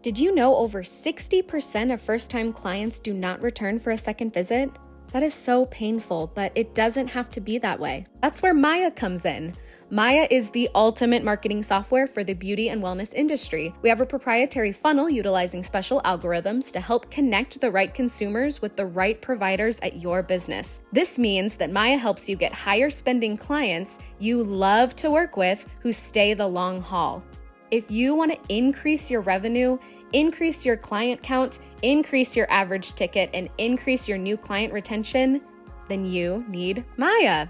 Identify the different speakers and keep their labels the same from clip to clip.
Speaker 1: Did you know over 60% of first-time clients do not return for a second visit? That is so painful, but it doesn't have to be that way. That's where Maya comes in. Maya is the ultimate marketing software for the beauty and wellness industry. We have a proprietary funnel utilizing special algorithms to help connect the right consumers with the right providers at your business. This means that Maya helps you get higher spending clients you love to work with who stay the long haul. If you want to increase your revenue, increase your client count, increase your average ticket, and increase your new client retention, then you need Maya.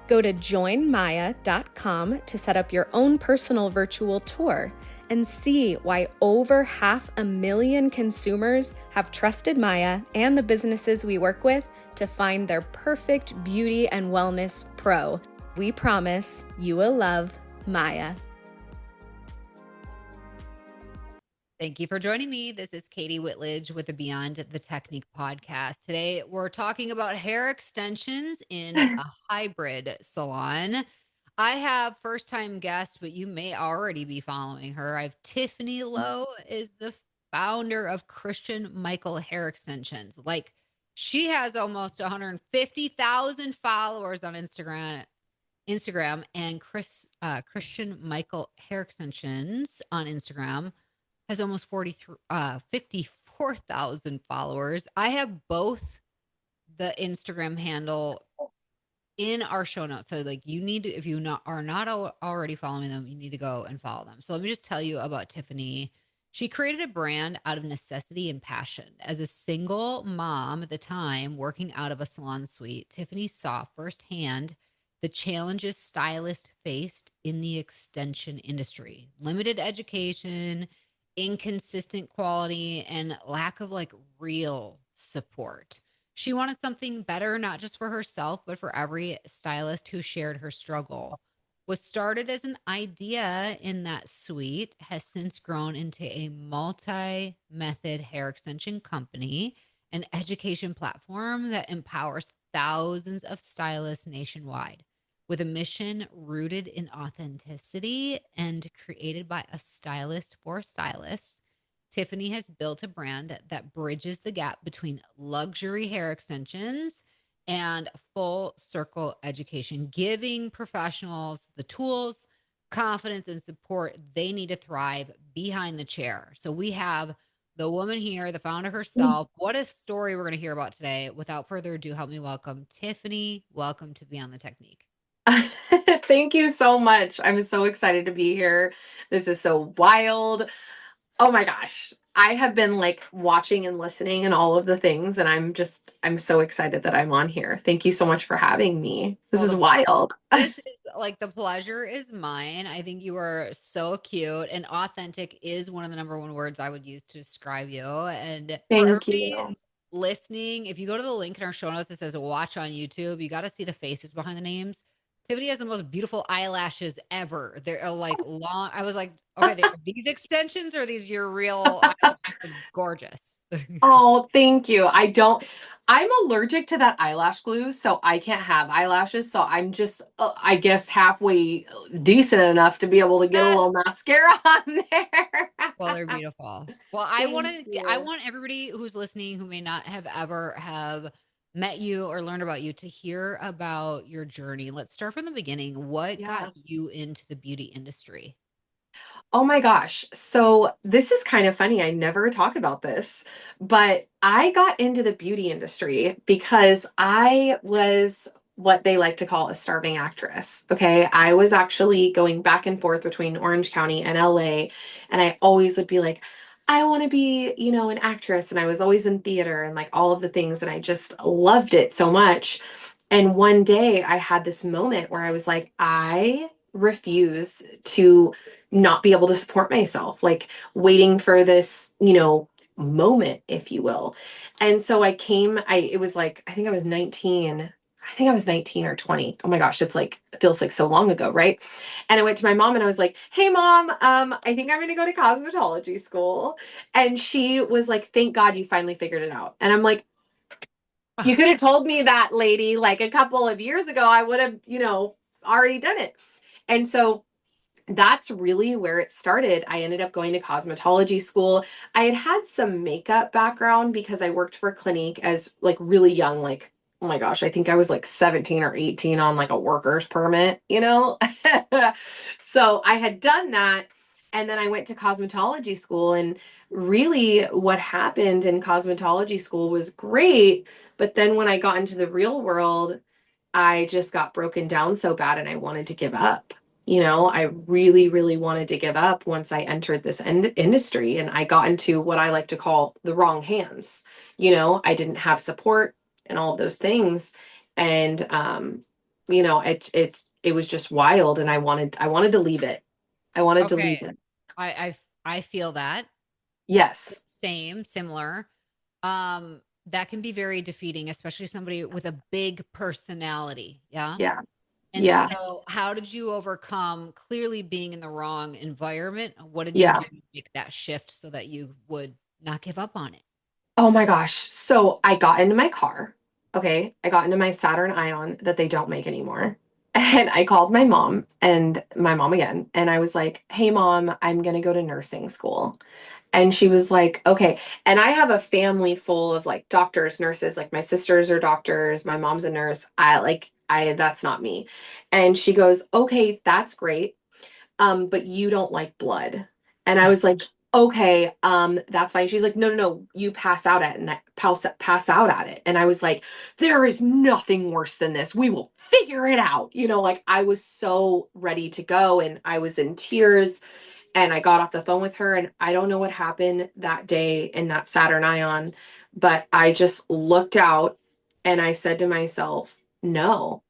Speaker 1: Go to joinmaya.com to set up your own personal virtual tour and see why over 500,000 consumers have trusted Maya and the businesses we work with to find their perfect beauty and wellness pro. We promise you will love Maya.
Speaker 2: Thank you for joining me. This is Kati Whitledge with the Beyond the Technique podcast. Today, we're talking about hair extensions in a hybrid salon. I have first-time guest, but you may already be following her. I have Tiffany Loe is the founder of Christian Michael Hair Extensions. Like, she has almost 150,000 followers on Instagram, and Christian Michael Hair Extensions on Instagram has almost 54,000 followers. I have both the Instagram handle in our show notes. So like you need to, if you are not already following them, you need to go and follow them. So let me just tell you about Tiffany. She created a brand out of necessity and passion. As a single mom at the time, working out of a salon suite, Tiffany saw firsthand the challenges stylists faced in the extension industry. Limited education, inconsistent quality, and lack of like real support. She wanted something better, not just for herself, but for every stylist who shared her struggle. What started as an idea in that suite has since grown into a multi-method hair extension company, an education platform that empowers thousands of stylists nationwide with a mission rooted in authenticity and created by a stylist for stylists. Tiffany has built a brand that bridges the gap between luxury hair extensions and full circle education, giving professionals the tools, confidence, and support they need to thrive behind the chair. So we have the woman here, the founder herself. What a story we're going to hear about today. Without further ado, help me welcome Tiffany. Welcome to Beyond the Technique.
Speaker 3: Thank you so much. I'm so excited to be here. This is so wild. Oh my gosh. I have been like watching and listening and all of the things, and I'm so excited that I'm on here. Thank you so much for having me. This is wild.
Speaker 2: This is like the pleasure is mine. I think you are so cute, and authentic is one of the number one words I would use to describe you. And for
Speaker 3: Thank
Speaker 2: everybody
Speaker 3: you.
Speaker 2: listening, if you go to the link in our show notes that says watch on YouTube, you got to see the faces behind the names. Tiffany has the most beautiful eyelashes ever. They're like long. I was like, okay, these extensions or these your real eyelashes? Gorgeous.
Speaker 3: Oh, thank you. I'm allergic to that eyelash glue, so I can't have eyelashes. So I'm just, I guess, halfway decent enough to be able to get a little mascara on there.
Speaker 2: Well, they're beautiful. Well, I want everybody who's listening who may not have ever have met you or learned about you to hear about your journey. Let's start from the beginning. What got you into the beauty industry?
Speaker 3: Oh my gosh. So this is kind of funny. I never talk about this, but I got into the beauty industry because I was what they like to call a starving actress. Okay. I was actually going back and forth between Orange County and LA, and I always would be like, I want to be, an actress. And I was always in theater and like all of the things, and I just loved it so much. And one day I had this moment where I was like, I refuse to not be able to support myself, like waiting for this, moment, if you will. And so it was like, I think I was 19. I think I was 19 or 20. Oh my gosh, it feels like so long ago, right? And I went to my mom and I was like, hey mom, I think I'm going to go to cosmetology school. And she was like, thank God you finally figured it out. And I'm like, you could have told me that, lady, like a couple of years ago, I would have, already done it. And so that's really where it started. I ended up going to cosmetology school. I had had some makeup background because I worked for Clinique as like really young, like, oh my gosh, I think I was like 17 or 18 on like a worker's permit, you know? So I had done that. And then I went to cosmetology school. And really, what happened in cosmetology school was great. But then when I got into the real world, I just got broken down so bad and I wanted to give up. You know, I really, really wanted to give up once I entered this industry and I got into what I like to call the wrong hands. You know, I didn't have support and all of those things. And you know, it was just wild and I wanted to leave it. I wanted to leave
Speaker 2: Okay.
Speaker 3: it.
Speaker 2: I feel that.
Speaker 3: Yes.
Speaker 2: Same, similar. That can be very defeating, especially somebody with a big personality. Yeah.
Speaker 3: Yeah.
Speaker 2: And
Speaker 3: Yeah.
Speaker 2: so, how did you overcome clearly being in the wrong environment? What did you
Speaker 3: Yeah.
Speaker 2: do to make that shift so that you would not give up on it?
Speaker 3: Oh my gosh. So I got into my car. Okay. I got into my Saturn Ion that they don't make anymore. And I called my mom and my mom again. And I was like, hey, mom, I'm going to go to nursing school. And she was like, okay. And I have a family full of like doctors, nurses, like my sisters are doctors, my mom's a nurse. That's not me. And she goes, okay, that's great, but you don't like blood. And I was like, okay, that's fine. She's like, no, no, no, you pass out at it and pass out at it. And I was like, there is nothing worse than this. We will figure it out. You know, like I was so ready to go and I was in tears and I got off the phone with her and I don't know what happened that day in that Saturn Ion, but I just looked out and I said to myself, no,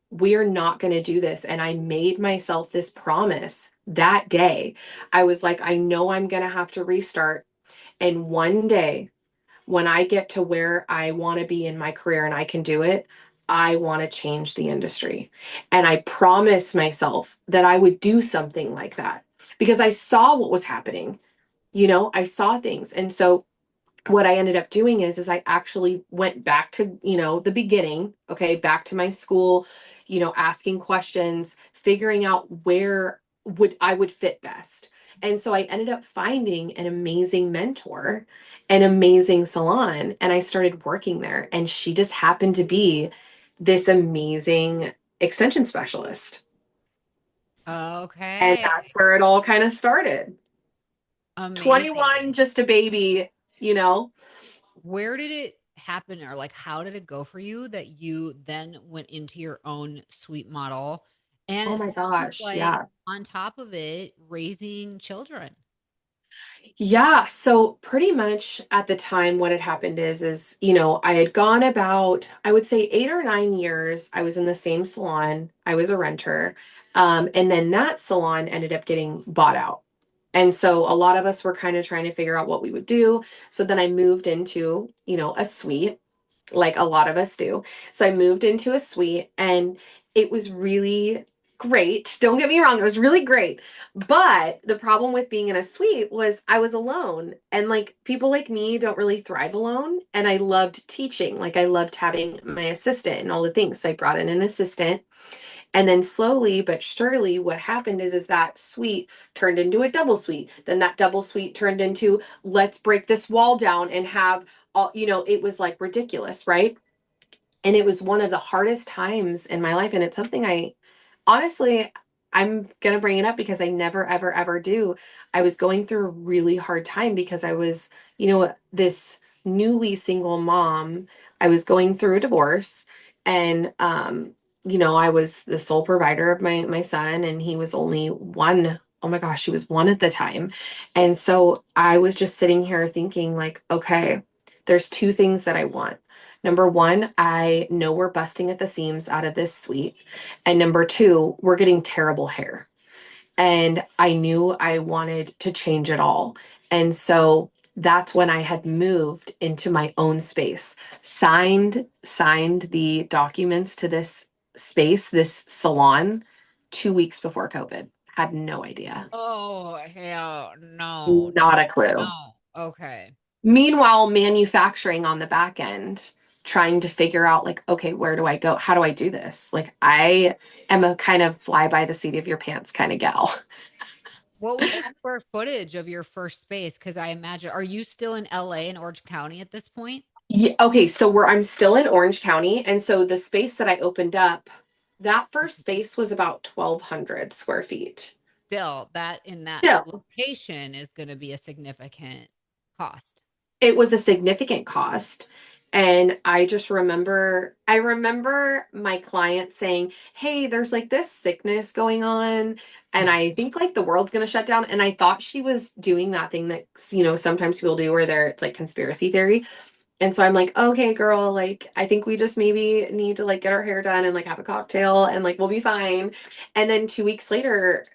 Speaker 3: we're not going to do this. And I made myself this promise that day. I was like, I know I'm going to have to restart. And one day, when I get to where I want to be in my career and I can do it, I want to change the industry. And I promised myself that I would do something like that because I saw what was happening. You know, I saw things. And so what I ended up doing is I actually went back to, you know, the beginning, okay, back to my school, you know, asking questions, figuring out where would fit best. And so I ended up finding an amazing mentor, an amazing salon, and I started working there. And she just happened to be this amazing extension specialist. And
Speaker 2: Okay.
Speaker 3: that's where it all kind of started.
Speaker 2: Amazing.
Speaker 3: 21, just a baby, you know.
Speaker 2: Where did it happen, or like how did it go for you that you then went into your own suite model? And
Speaker 3: Oh
Speaker 2: it
Speaker 3: my
Speaker 2: sounds
Speaker 3: gosh,
Speaker 2: like
Speaker 3: yeah.
Speaker 2: on top of it, raising children.
Speaker 3: Yeah, so pretty much at the time what had happened is you know, I had gone about I would say 8 or 9 years I was in the same salon. I was a renter. And then that salon ended up getting bought out. And so a lot of us were kind of trying to figure out what we would do. So then I moved into, you know, a suite like a lot of us do. So I moved into a suite and it was really great. Don't get me wrong, it was really great. But the problem with being in a suite was I was alone. And like people like me don't really thrive alone. And I loved teaching. Like I loved having my assistant and all the things. So I brought in an assistant. And then slowly but surely, what happened is that suite turned into a double suite. Then that double suite turned into let's break this wall down and have all, you know, it was like ridiculous, right? And it was one of the hardest times in my life. And it's something I honestly, I'm going to bring it up because I never, ever, ever do. I was going through a really hard time because I was, you know, this newly single mom. I was going through a divorce and, you know, I was the sole provider of my son and he was only one. Oh my gosh, he was one at the time. And so I was just sitting here thinking like, okay, there's two things that I want. Number one, I know we're busting at the seams out of this suite. And number two, we're getting terrible hair. And I knew I wanted to change it all. And so that's when I had moved into my own space, signed the documents to this space, this salon, 2 weeks before COVID. Had no idea.
Speaker 2: Oh, hell no,
Speaker 3: Not a
Speaker 2: no,
Speaker 3: clue.
Speaker 2: no. Okay.
Speaker 3: Meanwhile, manufacturing on the back end. trying to figure out like, okay, where do I go? How do I do this? Like I am a kind of fly by the seat of your pants kind of gal.
Speaker 2: What was the square footage of your first space? Because I imagine, are you still in LA in Orange County at this point?
Speaker 3: Yeah, okay, so I'm still in Orange County, and so the space that I opened up, that first space was about 1,200 square feet.
Speaker 2: Still, that in that
Speaker 3: Still,
Speaker 2: location is going to be a significant cost.
Speaker 3: it was a significant cost. And I remember my client saying, "Hey, there's like this sickness going on, and I think like the world's gonna shut down." And I thought she was doing that thing that, sometimes people do where it's like conspiracy theory. And so I'm like, okay, girl, like, I think we just maybe need to like get our hair done and like have a cocktail and like we'll be fine. And then 2 weeks later,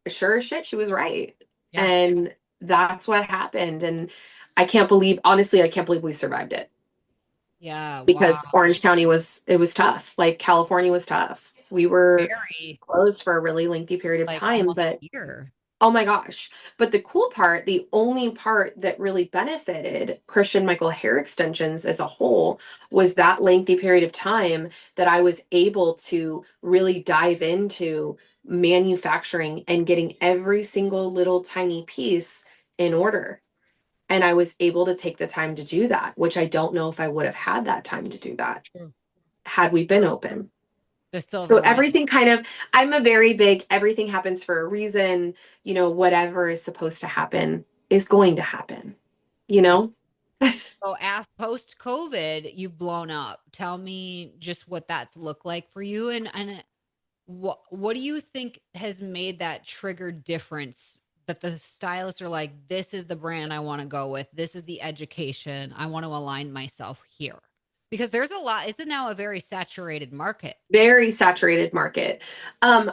Speaker 3: sure as shit, she was right.
Speaker 2: Yeah.
Speaker 3: And that's what happened. And honestly, I can't believe we survived it
Speaker 2: Yeah. Wow.
Speaker 3: because Orange County it was tough. Like California was tough. We were
Speaker 2: Very
Speaker 3: closed for a really lengthy period of
Speaker 2: like
Speaker 3: time,
Speaker 2: almost a
Speaker 3: but
Speaker 2: year.
Speaker 3: oh my gosh. But the cool part, the only part that really benefited Christian Michael hair extensions as a whole was that lengthy period of time that I was able to really dive into manufacturing and getting every single little tiny piece in order. And I was able to take the time to do that, which I don't know if I would have had that time to do that
Speaker 2: True.
Speaker 3: had we been open.
Speaker 2: The
Speaker 3: So
Speaker 2: silver lining.
Speaker 3: everything kind of, I'm a very big, everything happens for a reason, whatever is supposed to happen is going to happen, you know?
Speaker 2: So, post COVID, you've blown up. Tell me just what that's looked like for you, and what do you think has made that trigger difference? That the stylists are like, this is the brand I want to go with. This is the education I want to align myself here, because there's a lot. It's now a very saturated market.
Speaker 3: Very saturated market. Um,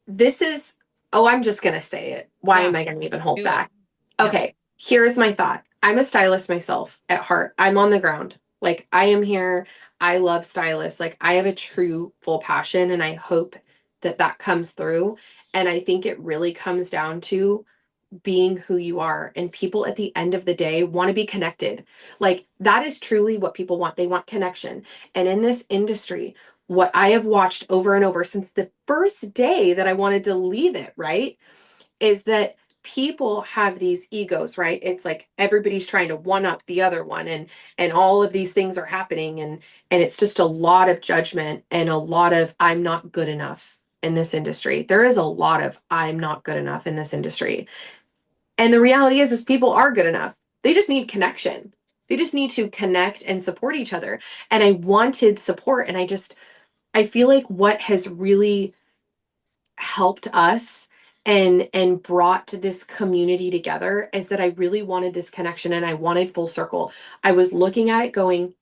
Speaker 3: this is, oh, I'm just going to say it. Why
Speaker 2: Yeah,
Speaker 3: am I going to even hold
Speaker 2: do it.
Speaker 3: back?
Speaker 2: Yep.
Speaker 3: Okay, here's my thought. I'm a stylist myself at heart. I'm on the ground. Like, I am here. I love stylists. Like, I have a true full passion, and I hope that that comes through. And I think it really comes down to being who you are. And people at the end of the day want to be connected. Like that is truly what people want. They want connection. And in this industry, what I have watched over and over since the first day that I wanted to leave it, right, is that people have these egos, right? It's like everybody's trying to one up the other one, and all of these things are happening, and it's just a lot of judgment and a lot of I'm not good enough in this industry. There is a lot of I'm not good enough in this industry. And the reality is people are good enough. They just need connection. They just need to connect and support each other. And I wanted support. And I feel like what has really helped us and brought this community together is that I really wanted this connection and I wanted full circle. I was looking at it going,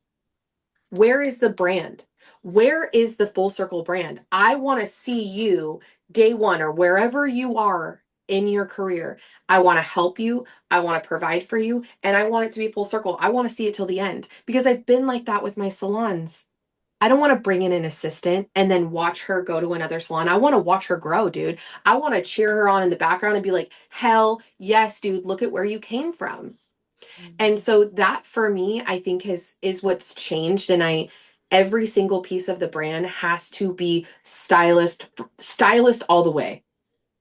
Speaker 3: where is the brand? Where is the full circle brand? I want to see you day one or wherever you are in your career. I want to help you. I want to provide for you. And I want it to be full circle. I want to see it till the end because I've been like that with my salons. I don't want to bring in an assistant and then watch her go to another salon. I want to watch her grow, dude. I want to cheer her on in the background and be like, hell yes, dude, look at where you came from. And
Speaker 2: Mhm.
Speaker 3: so that for me, I think is what's changed. And every single piece of the brand has to be stylist all the way,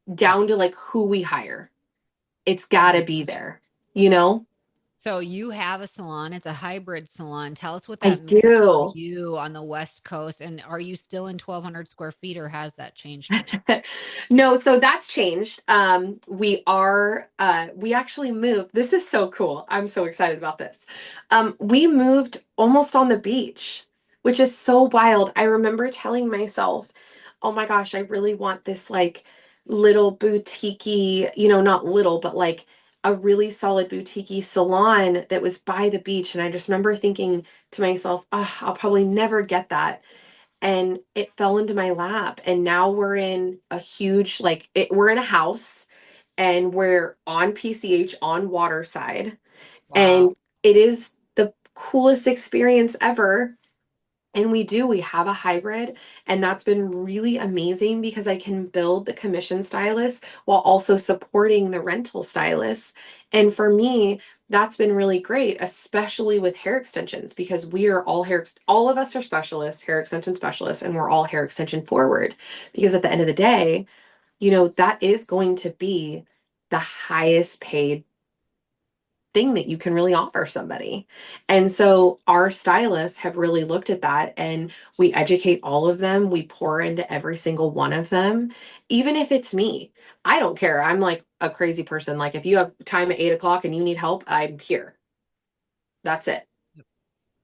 Speaker 2: Yeah.
Speaker 3: down to like who we hire. It's gotta be there, you know?
Speaker 2: So you have a salon. It's a hybrid salon. Tell us what
Speaker 3: I
Speaker 2: that means for
Speaker 3: do.
Speaker 2: you on the West Coast. And are you still in 1,200 square feet, or has that changed much?
Speaker 3: No, so that's changed. We actually moved. This is so cool. I'm so excited about this. We moved almost on the beach, which is so wild. I remember telling myself, oh my gosh, I really want this like little boutique not little, but like a really solid boutique salon that was by the beach. And I just remember thinking to myself, oh, I'll probably never get that, and it fell into my lap, and now we're in a huge we're in a house, and we're on PCH on Waterside,
Speaker 2: Wow.
Speaker 3: and it is the coolest experience ever. And we have a hybrid, and that's been really amazing because I can build the commission stylist while also supporting the rental stylist. And for me, that's been really great, especially with hair extensions, because we are all of us are specialists, hair extension specialists, and we're all hair extension forward. Because at the end of the day, that is going to be the highest paid thing that you can really offer somebody. And so our stylists have really looked at that, and we educate all of them. We pour into every single one of them. Even if it's me, I don't care. I'm like a crazy person. Like if you have time at 8 o'clock and you need help, I'm here. That's it.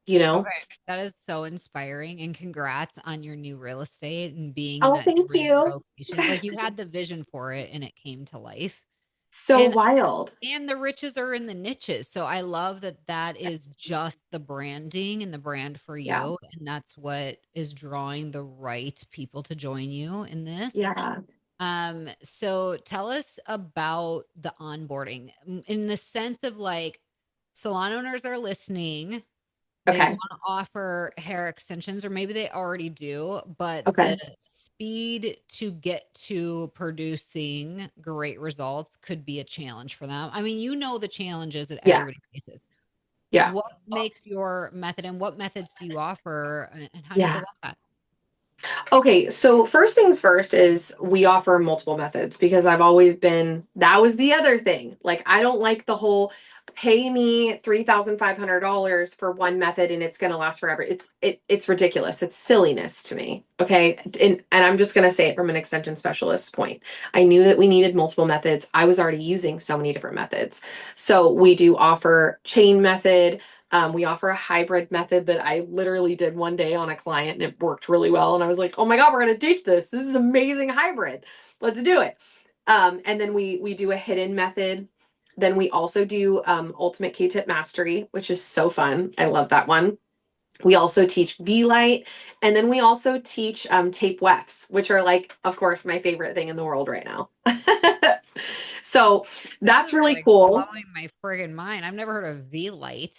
Speaker 3: You know?
Speaker 2: Okay, that is so inspiring, and congrats on your new real estate and being in
Speaker 3: Oh,
Speaker 2: that
Speaker 3: thank
Speaker 2: dream
Speaker 3: you.
Speaker 2: location. Like, you had the vision for it and it came to life.
Speaker 3: So
Speaker 2: And
Speaker 3: wild.
Speaker 2: the riches are in the niches. So I love that that is just the branding and the brand for
Speaker 3: Yeah.
Speaker 2: you, and that's what is drawing the right people to join you in this.
Speaker 3: Yeah.
Speaker 2: So tell us about the onboarding in the sense of, like, salon owners are listening. They
Speaker 3: Okay.
Speaker 2: want to offer hair extensions, or maybe they already do, but the
Speaker 3: Okay.
Speaker 2: speed to get to producing great results could be a challenge for them. I mean, the challenges that
Speaker 3: Yeah.
Speaker 2: everybody faces.
Speaker 3: Yeah.
Speaker 2: What makes your method, and what methods do you offer, and how do you feel
Speaker 3: Yeah.
Speaker 2: about that?
Speaker 3: Okay, so first things first is we offer multiple methods because I've always been, that was the other thing. Like, I don't like the whole pay me $3,500 for one method and it's going to last forever. It's ridiculous. It's silliness to me. Okay. And I'm just going to say it from an extension specialist point. I knew that we needed multiple methods. I was already using so many different methods. So we do offer chain method. We offer a hybrid method that I literally did one day on a client and it worked really well. And I was like, oh my God, we're going to teach this. This is amazing hybrid. Let's do it. And then we do a hidden method. Then we also do Ultimate K-Tip Mastery, which is so fun. I love that one. We also teach V-Light. And then we also teach tape wefts, which are like, of course, my favorite thing in the world right now. So
Speaker 2: This
Speaker 3: that's
Speaker 2: is
Speaker 3: really
Speaker 2: like
Speaker 3: cool.
Speaker 2: blowing my friggin' mind. I've never heard of V-Light.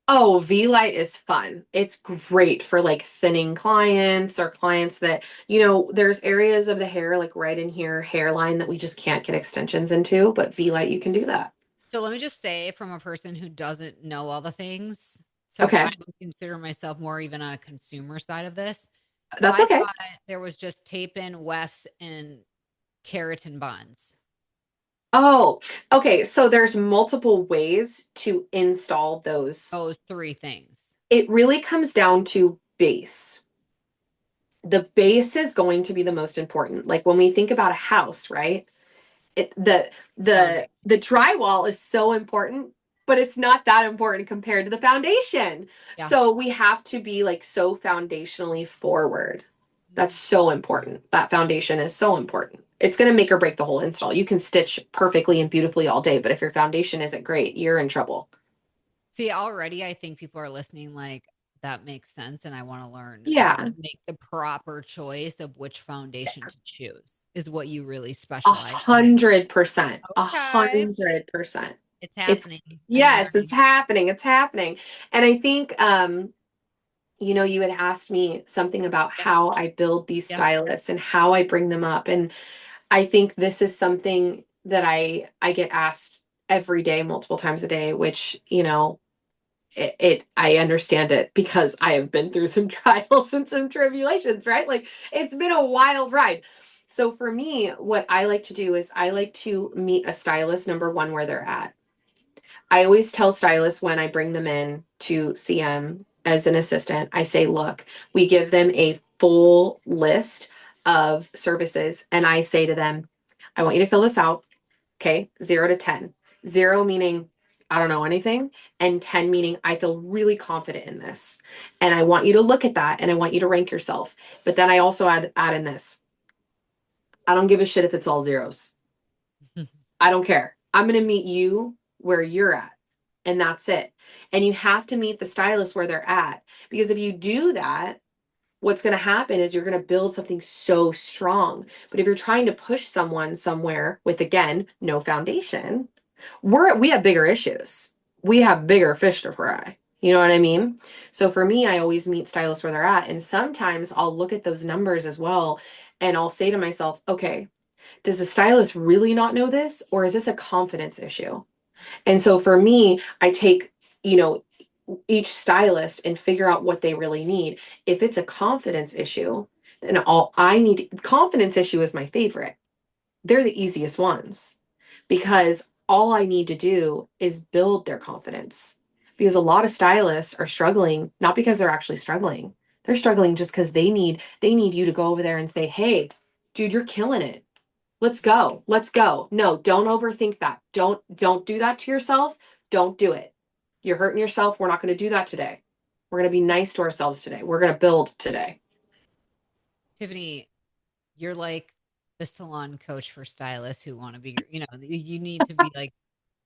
Speaker 3: Oh, V-Light is fun. It's great for like thinning clients or clients that, there's areas of the hair like right in here, hairline that we just can't get extensions into, but V-Light, you can do that.
Speaker 2: So let me just say, from a person who doesn't know all the things, so I
Speaker 3: Okay.
Speaker 2: would consider myself more even on a consumer side of this.
Speaker 3: That's
Speaker 2: I
Speaker 3: okay.
Speaker 2: thought there was just tape in, wefts, and keratin bonds.
Speaker 3: Oh, okay. So there's multiple ways to install those.
Speaker 2: Those three things.
Speaker 3: It really comes down to base. The base is going to be the most important. Like when we think about a house, right? it the the
Speaker 2: Foundation.
Speaker 3: the drywall is so important, but it's not that important compared to the foundation.
Speaker 2: Yeah.
Speaker 3: So we have to be like so foundationally forward. That's
Speaker 2: Mhm.
Speaker 3: so important. That foundation is so important. It's going to make or break the whole install. You can stitch perfectly and beautifully all day, but if your foundation isn't great, you're in trouble.
Speaker 2: See, already I think people are listening like, that makes sense, and I want to learn how to
Speaker 3: Yeah.
Speaker 2: make the proper choice of which foundation to choose, is what you really
Speaker 3: A
Speaker 2: specialize in.
Speaker 3: 100%. A
Speaker 2: Okay.
Speaker 3: 100%.
Speaker 2: It's
Speaker 3: It's
Speaker 2: happening. I'm
Speaker 3: yes, it's
Speaker 2: learning.
Speaker 3: happening. It's happening. And I think you had asked me something about
Speaker 2: Yep.
Speaker 3: how I build these
Speaker 2: Yep.
Speaker 3: stylists and how I bring them up. And I think this is something that I get asked every day, multiple times a day, which, I understand it because I have been through some trials and some tribulations, right? Like it's been a wild ride. So for me, what I like to do is I like to meet a stylist number one where they're at. I always tell stylists when I bring them in to CM as an assistant, I say, look, we give them a full list of services. And I say to them, I want you to fill this out. Okay. 0 to 10. 0 meaning I don't know anything. And 10 meaning I feel really confident in this. And I want you to look at that and I want you to rank yourself. But then I also add in this. I don't give a shit if it's all zeros. I don't care. I'm going to meet you where you're at. And that's it. And you have to meet the stylist where they're at. Because if you do that, what's going to happen is you're going to build something so strong. But if you're trying to push someone somewhere with, again, no foundation, we have bigger issues. We have bigger fish to fry. You know what I mean? So for me, I always meet stylists where they're at. And sometimes I'll look at those numbers as well. And I'll say to myself, okay, does the stylist really not know this? Or is this a confidence issue? And so for me, I take, you know, each stylist and figure out what they really need. If it's a confidence issue, then all I need, confidence issue is my favorite. They're the easiest ones because all I need to do is build their confidence. Because a lot of stylists are struggling, not because they're actually struggling. They're struggling just because they need you to go over there and say, "Hey, dude, you're killing it. Let's go. Let's go." No, don't overthink that. Don't do that to yourself. Don't do it. You're hurting yourself. We're not going to do that today. We're going to be nice to ourselves today. We're going to build today.
Speaker 2: Tiffany, you're like the salon coach for stylists who want to be, you need to be like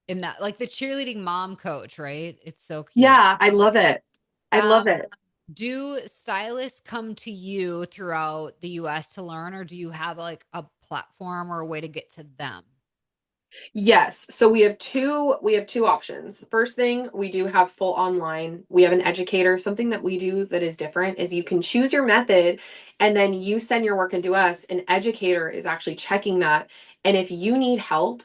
Speaker 2: in that, like the cheerleading mom coach, right? It's so cute.
Speaker 3: Yeah, I love it. I love
Speaker 2: Um,
Speaker 3: it.
Speaker 2: do stylists come to you throughout the US to learn, or do you have like a platform or a way to get to them?
Speaker 3: Yes. So we have two options. First thing, we do have full online. We have an educator. Something that we do that is different is you can choose your method and then you send your work into us. An educator is actually checking that. And if you need help,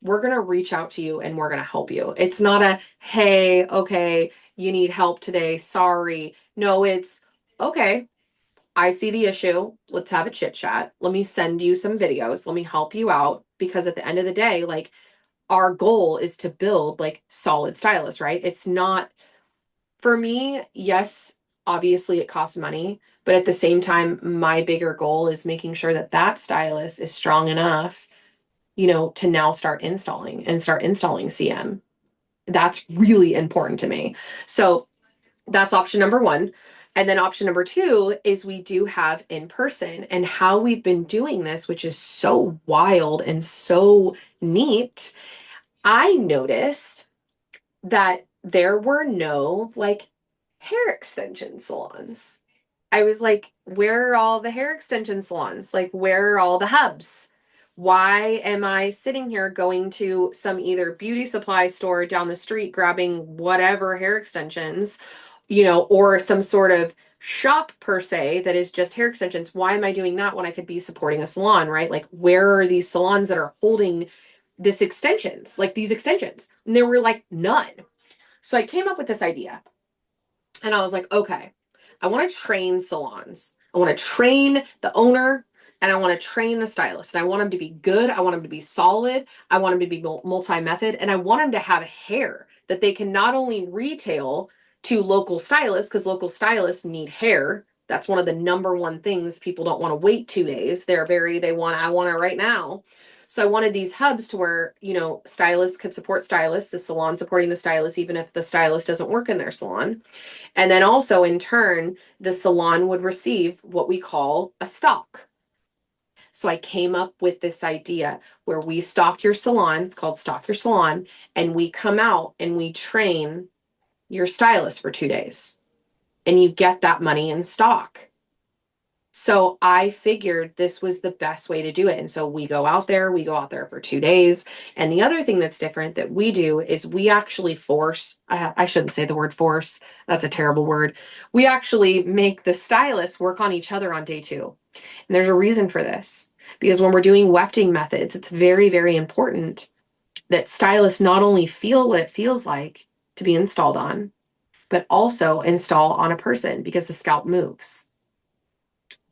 Speaker 3: we're going to reach out to you and we're going to help you. It's not a, "Hey, okay, you need help today. Sorry." No, it's, "Okay, I see the issue. Let's have a chit chat. Let me send you some videos. Let me help you out." Because at the end of the day, like, our goal is to build like solid stylists, right? It's not, for me, yes, obviously it costs money, but at the same time, my bigger goal is making sure that that stylist is strong enough, to now start installing CM. That's really important to me. So that's option number one. And then option number two is we do have in person, and how we've been doing this, which is so wild and so neat. I noticed that there were no like hair extension salons. I was like, where are all the hair extension salons? Like, where are all the hubs? Why am I sitting here going to some either beauty supply store down the street grabbing whatever hair extensions, or some sort of shop per se that is just hair extensions? Why am I doing that when I could be supporting a salon, right? Like, where are these salons that are holding these extensions? And there were like none. So I came up with this idea and I was like, okay, I want to train salons. I want to train the owner and I want to train the stylist. And I want them to be good. I want them to be solid. I want them to be multi-method. And I want them to have hair that they can not only retail to local stylists, because local stylists need hair. That's one of the number one things. People don't want to wait 2 days. I want it right now. So I wanted these hubs to where, stylists could support stylists, the salon supporting the stylist, even if the stylist doesn't work in their salon. And then also in turn, the salon would receive what we call a stock. So I came up with this idea where we stock your salon, it's called Stock Your Salon, and we come out and we train your stylist for 2 days. And you get that money in stock. So I figured this was the best way to do it. And so we go out there for 2 days. And the other thing that's different that we do is we actually force, I shouldn't say the word force, that's a terrible word. We actually make the stylists work on each other on day two. And there's a reason for this, because when we're doing wefting methods, it's very, very important that stylists not only feel what it feels like to be installed on, but also install on a person because the scalp moves.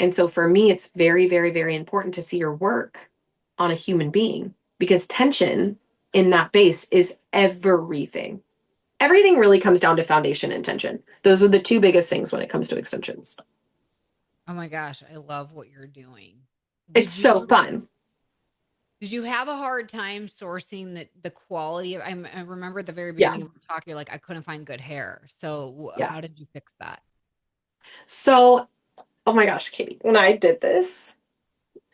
Speaker 3: And so for me, it's very, very, very important to see your work on a human being, because tension in that base is everything. Everything really comes down to foundation and tension. Those are the two biggest things when it comes to extensions.
Speaker 2: Oh my gosh, I love what you're doing.
Speaker 3: It's
Speaker 2: Did
Speaker 3: so
Speaker 2: you
Speaker 3: fun.
Speaker 2: did you have a hard time sourcing the quality of, I remember at the very
Speaker 3: Yeah.
Speaker 2: beginning of the talk, you're like, I couldn't find good hair. So
Speaker 3: Yeah.
Speaker 2: how did you fix that?
Speaker 3: So, oh my gosh, Katie, when I did this,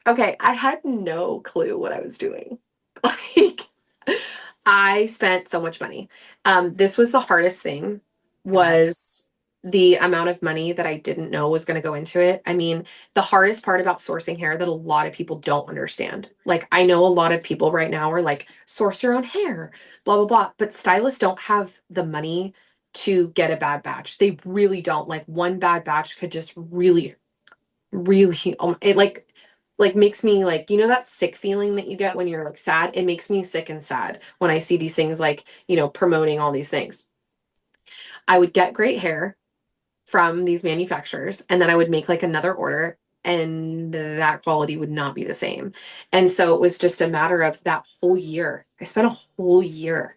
Speaker 3: okay, I had no clue what I was doing. Like, I spent so much money. This was the hardest thing,
Speaker 2: Yeah.
Speaker 3: was the amount of money that I didn't know was going to go into it. I mean, the hardest part about sourcing hair that a lot of people don't understand. Like, I know a lot of people right now are like, source your own hair, blah, blah, blah. But stylists don't have the money to get a bad batch. They really don't. Like one bad batch could just really, really, it like makes me like, you know, that sick feeling that you get when you're like sad. It makes me sick and sad when I see these things like, you know, promoting all these things. I would get great hair from these manufacturers, and then I would make like another order, and that quality would not be the same. And so it was just a matter of that whole year. I spent a whole year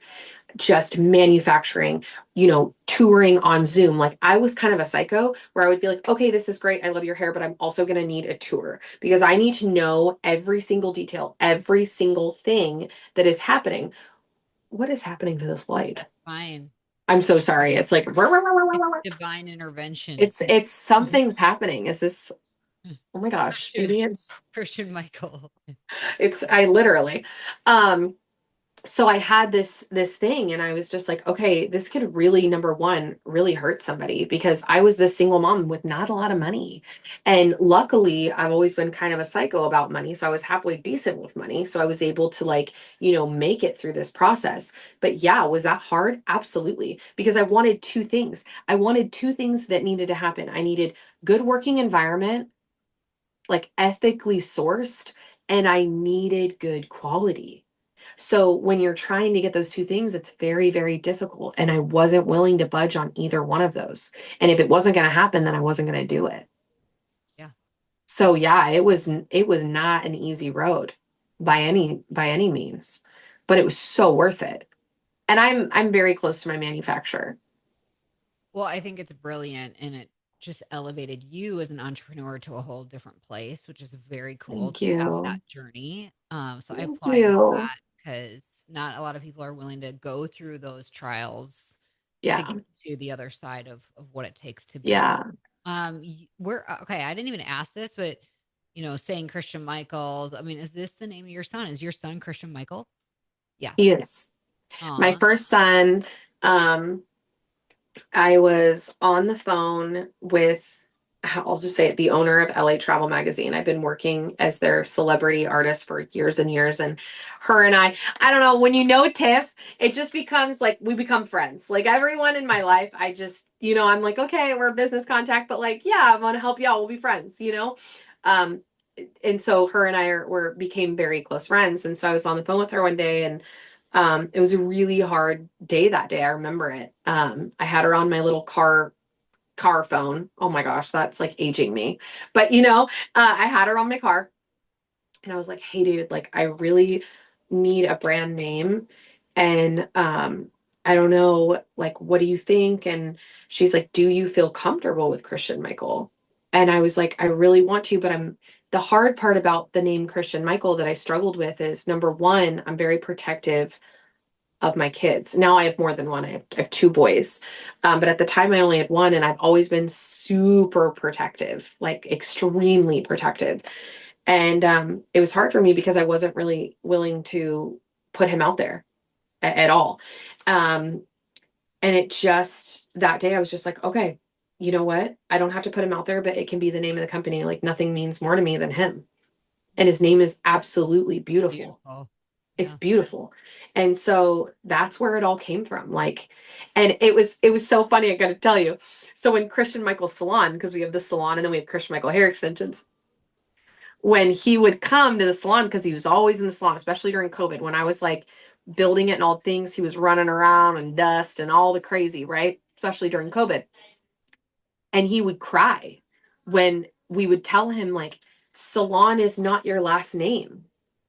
Speaker 3: just manufacturing, you know, touring on Zoom. Like I was kind of a psycho where I would be like, okay, this is great. I love your hair, but I'm also going to need a tour because I need to know every single detail, every single thing that is happening. What is happening to this light?
Speaker 2: Fine.
Speaker 3: I'm so sorry. It's like
Speaker 2: It's divine intervention.
Speaker 3: it's something's happening. Is this, oh my gosh, maybe
Speaker 2: Christian Michael.
Speaker 3: it's I literally um so I had this thing, and I was just like, okay, this could really, number one, really hurt somebody, because I was this single mom with not a lot of money. And luckily, I've always been kind of a psycho about money, so I was halfway decent with money, so I was able to, like, you know, make it through this process. But yeah, was that hard? Absolutely, because I wanted two things. I wanted two things that needed to happen. I needed good working environment, like ethically sourced, and I needed good quality. So when you're trying to get those two things, it's very, very difficult. And I wasn't willing to budge on either one of those. And if it wasn't going to happen, then I wasn't going to do it.
Speaker 2: Yeah.
Speaker 3: So yeah, it was not an easy road by any means, but it was so worth it. And I'm very close to my manufacturer.
Speaker 2: Well, I think it's brilliant, and it just elevated you as an entrepreneur to a whole different place, which is very cool
Speaker 3: Thank
Speaker 2: to have that
Speaker 3: you.
Speaker 2: journey. So I
Speaker 3: Thank
Speaker 2: applaud you for
Speaker 3: you.
Speaker 2: that, because not a lot of people are willing to go through those trials to
Speaker 3: Yeah.
Speaker 2: get to the other side of what it takes to be.
Speaker 3: Yeah.
Speaker 2: We're okay. I didn't even ask this, but saying Christian Michaels. I mean, is this the name of your son? Is your son Christian Michael? Yeah.
Speaker 3: He is. My
Speaker 2: Aw.
Speaker 3: first son, um, I was on the phone with, I'll just say it, the owner of LA Travel Magazine. I've been working as their celebrity artist for years and years. And her and I don't know, when you know Tiff, it just becomes like we become friends. Like everyone in my life, I just, I'm like, okay, we're a business contact, but like, yeah, I want to help you out. We'll be friends. Um, and so her and I became very close friends. And so I was on the phone with her one day, and it was a really hard day that day. I remember it. I had her on my little car phone. Oh my gosh, that's like aging me. But I had her on my car, and I was like, "Hey, dude, like I really need a brand name, and I don't know, like, what do you think?" And she's like, "Do you feel comfortable with Christian Michael?" And I was like, "I really want to, but the hard part about the name Christian Michael that I struggled with is, number one, I'm very protective of my kids. Now I have more than one. I have two boys. But at the time I only had one, and I've always been super protective, like extremely protective. And it was hard for me because I wasn't really willing to put him out there at all. Um, and it just, that day I was just like, okay, you know what? I don't have to put him out there, but it can be the name of the company. Like nothing means more to me than him. And his name is absolutely beautiful.
Speaker 2: Beautiful.
Speaker 3: It's
Speaker 2: Yeah.
Speaker 3: beautiful. And so that's where it all came from. Like, and it was so funny, I got to tell you. So when Christian Michael Salon, because we have the salon and then we have Christian Michael hair extensions, when he would come to the salon, because he was always in the salon, especially during COVID, when I was like building it and all things, he was running around and dust and all the crazy, right? Especially during COVID. And he would cry when we would tell him, like, Salon is not your last name.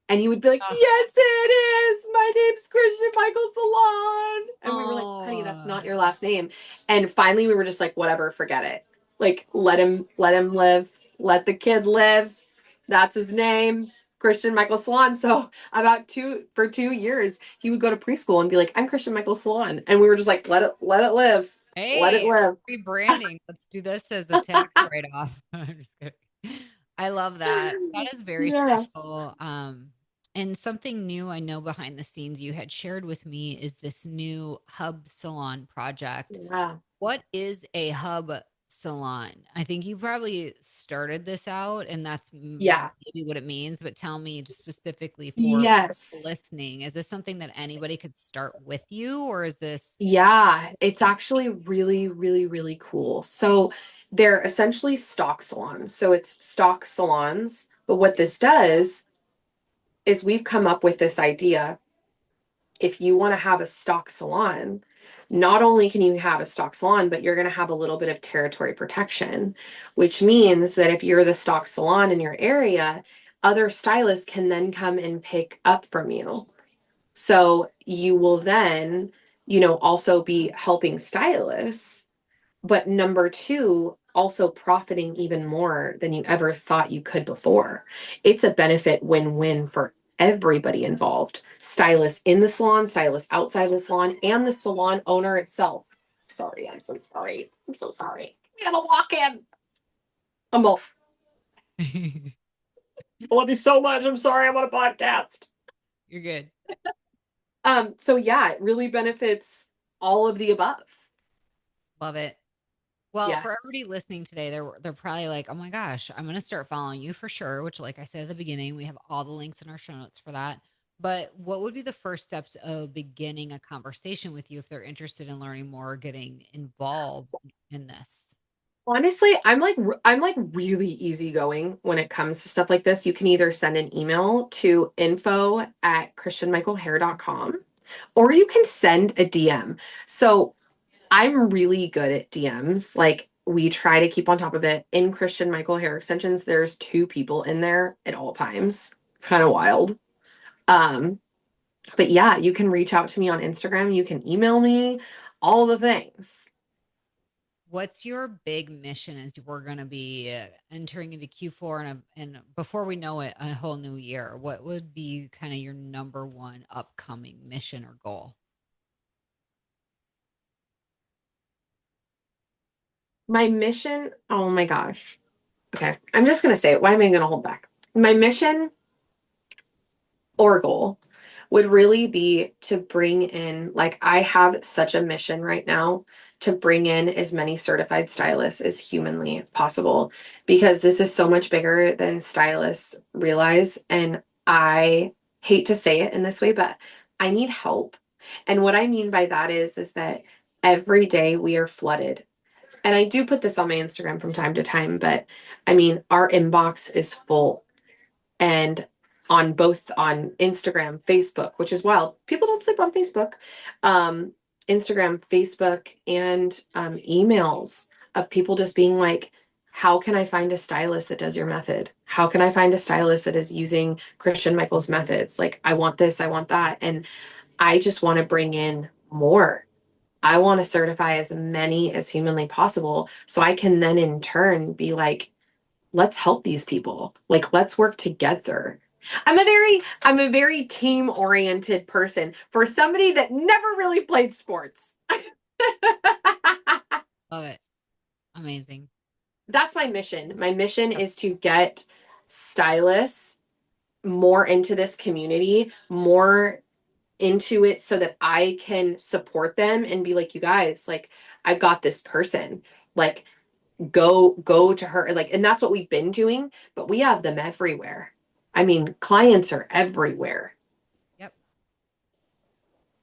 Speaker 3: And he would be like,
Speaker 2: Oh.
Speaker 3: yes, it is. My name's Christian Michael Salon. And we were like, honey, that's
Speaker 2: Oh.
Speaker 3: not your last name. And finally we were just like, whatever, forget it. Like, let him live. Let the kid live. That's his name. Christian Michael Salon. So for 2 years, he would go to preschool and be like, I'm Christian Michael Salon. And we were just like, let it live. Let it
Speaker 2: Hey,
Speaker 3: live.
Speaker 2: rebranding. Let's do this as a tax write-off. I'm just kidding. I love that. That is very
Speaker 3: Yeah.
Speaker 2: special. And something new I know behind the scenes you had shared with me is this new hub salon project.
Speaker 3: Yeah.
Speaker 2: What is a hub Salon. I think you probably started this out, and that's
Speaker 3: Yeah.
Speaker 2: maybe what it means. But tell me just specifically for
Speaker 3: Yes.
Speaker 2: listening, is this something that anybody could start with you, or is this?
Speaker 3: Yeah, it's actually really, really, really cool. So they're essentially stock salons. So it's stock salons. But what this does is we've come up with this idea. If you want to have a stock salon, not only can you have a stock salon, but you're going to have a little bit of territory protection, which means that if you're the stock salon in your area, other stylists can then come and pick up from you. So you will then, also be helping stylists, but number two, also profiting even more than you ever thought you could before. It's a benefit win-win for everybody involved. Stylists in the salon, stylists outside the salon, and the salon owner itself. Sorry, I'm so sorry. I'm so sorry. We gotta walk in. I'm off. I love you so much. I'm sorry. I'm on a podcast.
Speaker 2: You're good.
Speaker 3: So yeah, it really benefits all of the above.
Speaker 2: Love it. Well, for
Speaker 3: Yes.
Speaker 2: everybody listening today, they're probably like, "Oh my gosh, I'm gonna start following you for sure." Which, like I said at the beginning, we have all the links in our show notes for that. But what would be the first steps of beginning a conversation with you if they're interested in learning more or getting involved in this?
Speaker 3: Honestly, I'm like really easygoing when it comes to stuff like this. You can either send an email to info@christianmichaelhair.com or you can send a DM. So I'm really good at DMs. Like we try to keep on top of it. In Christian Michael Hair Extensions, there's two people in there at all times. It's kind of wild. Um, but yeah, you can reach out to me on Instagram. You can email me, all the things.
Speaker 2: What's your big mission as we're going to be entering into Q4 and before we know it, a whole new year? What would be kind of your number one upcoming mission or goal?
Speaker 3: My mission, oh my gosh. Okay, I'm just going to say it. Why am I going to hold back? My mission or goal would really be to bring in, like, I have such a mission right now to bring in as many certified stylists as humanly possible because this is so much bigger than stylists realize. And I hate to say it in this way, but I need help. And what I mean by that is that every day we are flooded. And I do put this on my Instagram from time to time, but I mean, our inbox is full and on both on Instagram, Facebook, which is wild. People don't sleep on Facebook. Um, Instagram, Facebook, and emails of people just being like, how can I find a stylist that does your method? How can I find a stylist that is using Christian Michael's methods? Like, I want this, I want that. And I just want to bring in more. I want to certify as many as humanly possible so I can then in turn be like, let's help these people. Like, let's work together. I'm a very team oriented person for somebody that never really played sports.
Speaker 2: Love it. Amazing.
Speaker 3: That's my mission. My mission is to get stylists more into this community, more into it so that I can support them and be like, you guys, like, I've got this person. Like, go to her, like, and that's what we've been doing, but we have them everywhere. I mean, clients are everywhere.
Speaker 2: Yep.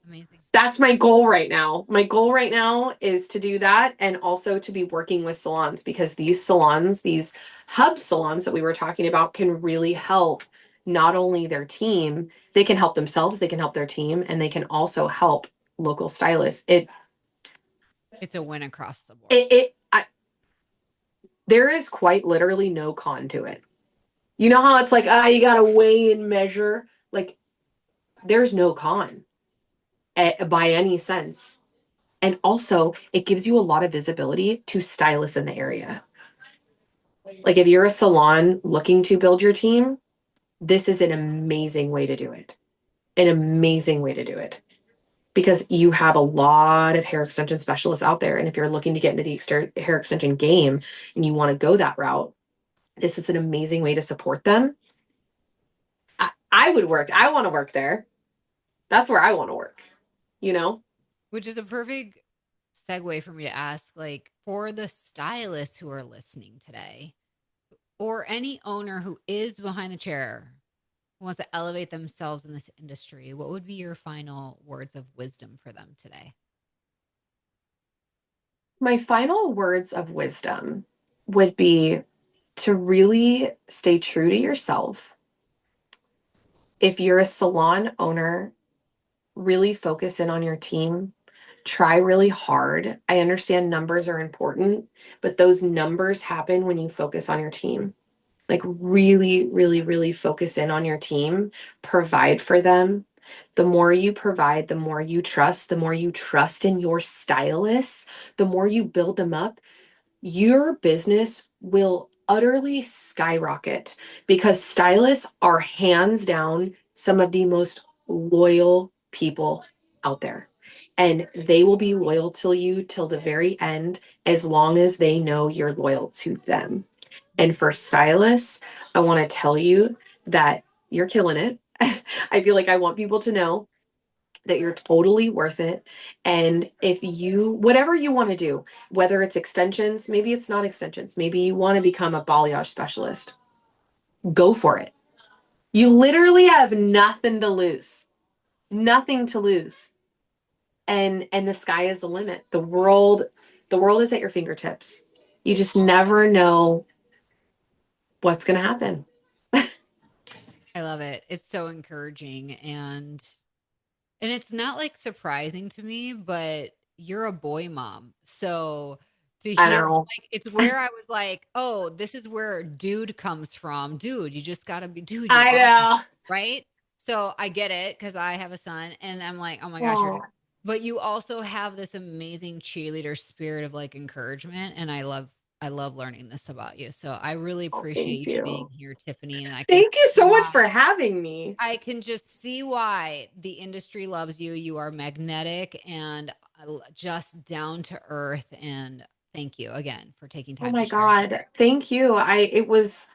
Speaker 2: Amazing.
Speaker 3: That's my goal right now. My goal right now is to do that and also to be working with salons because these salons, these hub salons that we were talking about can really help not only their team, they can help themselves, they can help their team, and they can also help local stylists.
Speaker 2: It's a win across the board.
Speaker 3: There is quite literally no con to it. You know how it's like, you gotta weigh and measure? Like, there's no con by any sense. And also, it gives you a lot of visibility to stylists in the area. Like, if you're a salon looking to build your team, this is an amazing way to do it. An amazing way to do it. Because you have a lot of hair extension specialists out there. And if you're looking to get into the hair extension game and you want to go that route, this is an amazing way to support them. I would work. I want to work there. That's where I want to work, you know?
Speaker 2: Which is a perfect segue for me to ask, like, for the stylists who are listening today, or any owner who is behind the chair who wants to elevate themselves in this industry, what would be your final words of wisdom for them today?
Speaker 3: My final words of wisdom would be to really stay true to yourself. If you're a salon owner, really focus in on your team. Try really hard. I understand numbers are important, but those numbers happen when you focus on your team. Like, really, really, really focus in on your team, provide for them. The more you provide, the more you trust in your stylists, the more you build them up, your business will utterly skyrocket because stylists are hands down some of the most loyal people out there. And they will be loyal to you till the very end as long as they know you're loyal to them. And for stylists, I want to tell you that you're killing it. I feel like I want people to know that you're totally worth it. And if you, whatever you want to do, whether it's extensions, maybe it's not extensions, maybe you want to become a balayage specialist, go for it. You literally have nothing to lose, nothing to lose. And the sky is the limit. The world is at your fingertips. You just never know what's going to happen.
Speaker 2: I love it. It's so encouraging, and it's not like surprising to me, but you're a boy mom. So to
Speaker 3: I
Speaker 2: hear,
Speaker 3: know.
Speaker 2: like, it's where I was like, oh, this is where dude comes from. Dude, you just got to be, dude, you
Speaker 3: I
Speaker 2: are,
Speaker 3: know.
Speaker 2: right? So I get it because I have a son and I'm like, oh my gosh,
Speaker 3: Oh,
Speaker 2: but you also have this amazing cheerleader spirit of like encouragement. And I love learning this about you. So I really appreciate
Speaker 3: thank
Speaker 2: you being
Speaker 3: you.
Speaker 2: here, Tiffany. And I can
Speaker 3: Thank you
Speaker 2: see
Speaker 3: so much
Speaker 2: why.
Speaker 3: for having me.
Speaker 2: I can just see why the industry loves you. You are magnetic and just down to earth. And thank you again for taking
Speaker 3: Oh
Speaker 2: time to
Speaker 3: my
Speaker 2: share.
Speaker 3: God. Thank you. It was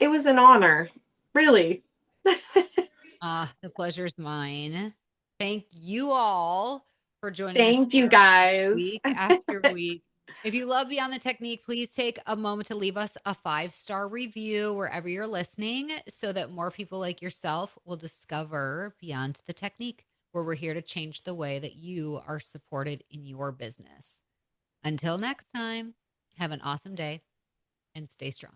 Speaker 3: an honor. Really.
Speaker 2: The pleasure's mine. Thank you all for joining us
Speaker 3: Thank you
Speaker 2: here
Speaker 3: guys.
Speaker 2: week after week. If you love Beyond the Technique, please take a moment to leave us a 5-star review wherever you're listening so that more people like yourself will discover Beyond the Technique, where we're here to change the way that you are supported in your business. Until next time, have an awesome day and stay strong.